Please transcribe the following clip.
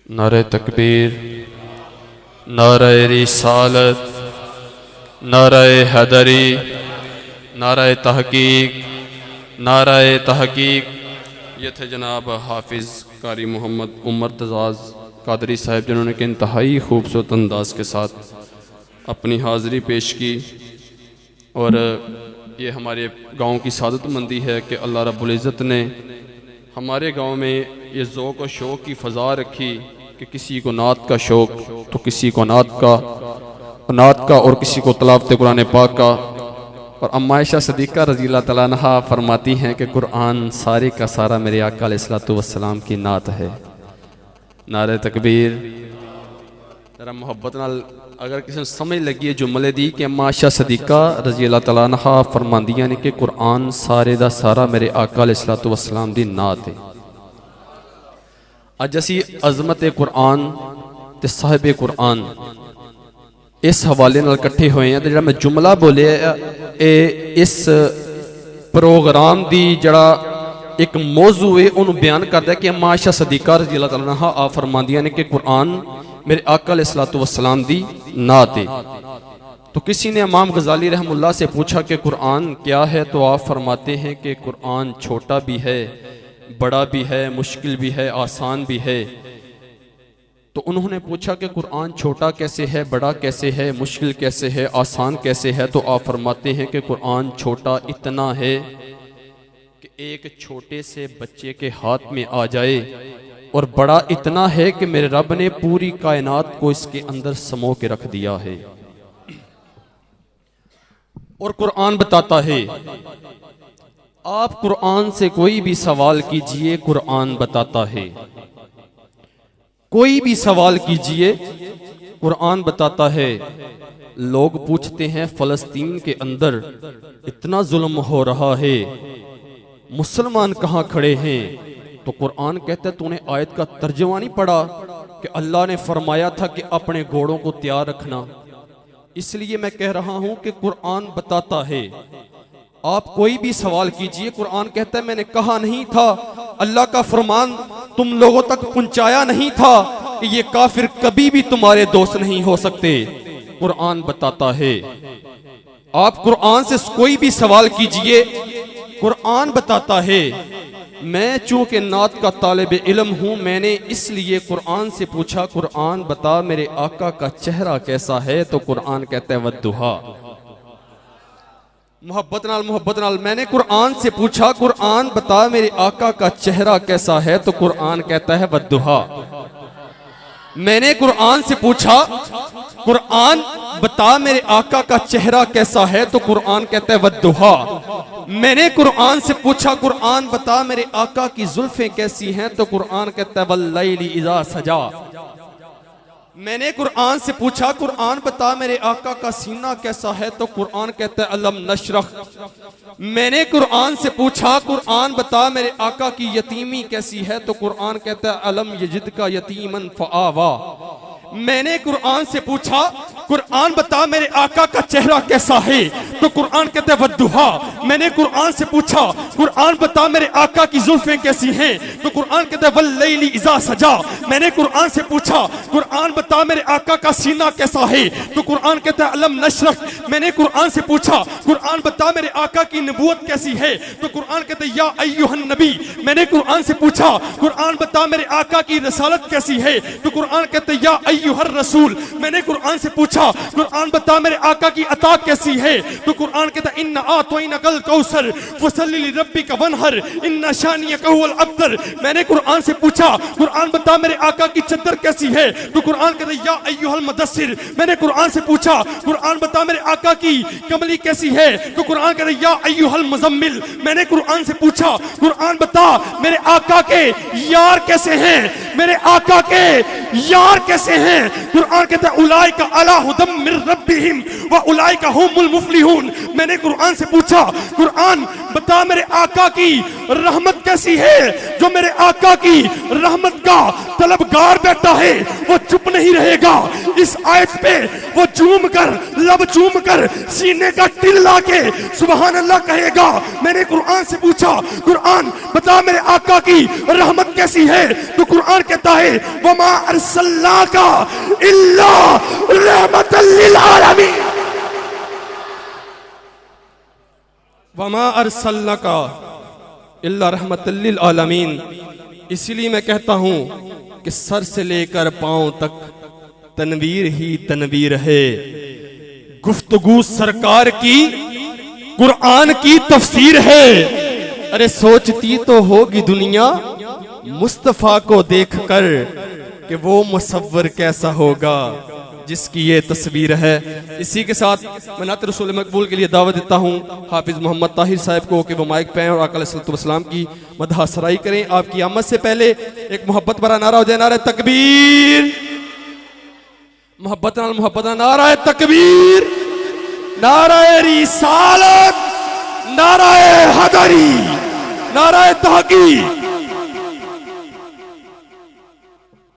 नारे तकबीर, नारे रिसालत, नारे हैदरी, नारे तहकीक, नारे तहकीक। ये थे जनाब हाफिज़ कारी मोहम्मद उमर तजाज़ कादरी साहब, जिन्होंने कि इंतहाई खूबसूरत अंदाज के साथ अपनी हाज़री पेश की। और ये हमारे गांव की सादतमंदी है कि अल्लाह रब्बुल इज़्ज़त ने हमारे गांव में ये ज़ौक़ और शौक़ की फ़ज़ा रखी कि किसी को नात का शौक़ तो किसी को नात का और किसी को तिलावत कुरान पाक का। और अम्मा आयशा सदीक़ा रज़ी अल्लाह तआला अन्हा फरमाती हैं कि कुरान सारे का सारा मेरे आका अलैहिस्सलातु वस्सलाम की नात है। नारे तकबीर। ज़रा मोहब्बत नाल अगर किसी ने समझ लगी है जुमले दी कि अम्मा आयशा सदीक़ा रज़ी अल्लाह तआला अन्हा फरमांदियां ने कि कुरान सारे दा सारा मेरे आका अलैहिस्सलातु वस्सलाम दी नात है। अज असी अज़मत कुरान ते साहिब कुरान इस हवाले नाल इकट्ठे हुए हैं। तो जिहड़ा मैं जुमला बोलिया इस प्रोग्राम दी जड़ा एक मौजू है उन्होंने बयान करता है कि अम्मा आयशा सदीक़ा रज़ी अल्लाह तआला अन्हा आप फरमांदियां ने कि कुरान मेरे आका अलैहिस्सलातु वस्सलाम दी नात है। तो किसी ने इमाम गज़ाली रहमुल्लाह से पूछा कि कुरान क्या है, तो आप फरमाते हैं कि कुरान छोटा भी है, बड़ा भी है, मुश्किल भी है, आसान भी है। तो उन्होंने पूछा कि कुरान छोटा कैसे है, बड़ा कैसे है, मुश्किल कैसे है, आसान कैसे है। तो आप फरमाते हैं कि कुरान छोटा इतना है कि एक छोटे से बच्चे के हाथ में आ जाए, और बड़ा इतना है कि मेरे रब ने पूरी कायनात को इसके अंदर समो के रख दिया है। और कुरान बताता है, आप कुरान से कोई भी सवाल कीजिए, कुरान बताता है। कोई भी सवाल कीजिए, कुरान बताता है। लोग पूछते हैं फ़लस्तीन के अंदर इतना जुल्म हो रहा है, मुसलमान कहाँ खड़े हैं? तो कुरान कहता है तूने आयत का तर्जुमा नहीं पढ़ा कि अल्लाह ने फरमाया था कि अपने घोड़ों को तैयार रखना। इसलिए मैं कह रहा हूं कि कुरान बताता है। आप कोई भी सवाल कीजिए, कुरान कहता है मैंने कहा नहीं था, अल्लाह का फरमान तुम लोगों तक पहुंचाया नहीं था कि ये काफिर कभी भी तुम्हारे दोस्त नहीं हो सकते। कुरान बताता है। आप कुरान से कोई भी सवाल कीजिए, कुरान बताता है। मैं चूंकि नात का तालिब इल्म हूं, मैंने इसलिए कुरान से पूछा, कुरान बता मेरे आका का चेहरा कैसा है? तो कुरान कहता है वद्दुहा। मोहब्बत नाल मैंने कुरान से पूछा, कुरान बता मेरे आका का चेहरा कैसा है? तो कुरान कहता है वद्दुहा। मैंने कुरान से पूछा, कुरान बता मेरे आका का चेहरा कैसा है? तो कुरान कहता है वद्दुहा। मैंने कुरान से पूछा, कुरान बता मेरे आका की जुल्फें कैसी हैं? तो कुरान कहता है वल्लैली इज़ा सजा। मैंने कुरान से पूछा, कुरान बता मेरे आका का सीना कैसा है? तो कुरान कहता है अलम नशरह। मैंने कुरान से पूछा, कुरान बता मेरे आका की यतीमी कैसी है? तो कुरान कहता है अलम यजिदका यतीमन फआवा। मैंने कुरान से पूछा, कुरान बता मेरे आका का चेहरा कैसा है? तो कुरान कहता है वद्दुहा। मैंने कुरान से पूछा, कुरान बता मेरे आका की जुल्फें कैसी हैं? तो कुरान कहता है वल्लैली इज़ा सजा। मैंने कुरान से पूछा, कुरान बता मेरे आका का सीना कैसा है? तो कुरान कहता है अलम नशरह। मैंने कुरान से पूछा, कुरान बता मेरे आका की नबूवत कैसी है? तो कुरान कहता है या अय्युहन नबी। मैंने कुरान से पूछा, कुरान बता मेरे आका की रसालत कैसी है? तो कुरान कहता है या अय्युहर रसूल। मैंने कुरान से पूछा, कुरान बता मेरे आका की अता कैसी है? तो कुरान कहता है इन्ना आतैनाकल कौसर फसल्लि लिरब्बिका वनहर इन्ना शानियका हुवल अब्तर। मैंने कुरान से पूछा, कुरान बता मेरे आका की चद्दर कैसी है? तो कुरान कहता है या अय्युहल मुदस्सिर। मैंने कुरान से पूछा, कुरान बता मेरे आका की कमली कैसी है? तो कुरान कहता है या अय्युहल मुज़म्मिल। मैंने कुरान से पूछा, कुरान बता मेरे आका के यार कैसे हैं? मेरे आका के यार कैसे हैं? कुरान कहता है उलाइका अला हुदम मिर रब्बिहिम व उलाइका हुमुल मुफलिहून। यकूलून, मैंने कुरान से पूछा, कुरान बता मेरे आका की रहमत कैसी है। जो मेरे आका की रहमत का तलबगार बैठा है वो चुप नहीं रहेगा। इस आयत पे वो चूम कर, लब चूम कर, सीने का तिल लाके सुभान अल्लाह कहेगा। मैंने कुरान से पूछा, कुरान बता मेरे आका की रहमत कैसी है। तो कुरान कहता है वमा अरसलनाका इल्ला रहमतल लिल आलमीन, वमा अरसलनाका इल्ला रहमतल लिल आलमीन। इसीलिए मैं कहता हूं कि सर से लेकर पांव तक तनवीर ही तनवीर है। गुफ्तगू सरकार की कुरान की तफसीर है। अरे सोचती तो होगी दुनिया मुस्तफा को देखकर कि वो मुसव्वर कैसा होगा जिसकी ये तस्वीर है। इसी के साथ मैं नात रसूल मकबूल के लिए दावत देता हूँ हाफिज मोहम्मद ताहिर साहब को कि वो माइक पे और आका अलैहिस्सलाम की मदह सराई करें। आपकी आमद से पहले एक मोहब्बत भरा नारा हो जाए, नारा तकबीर, मोहब्बत नारा तकबीर, नारा रिसालत, नारा हैदरी, नारा तहकीक।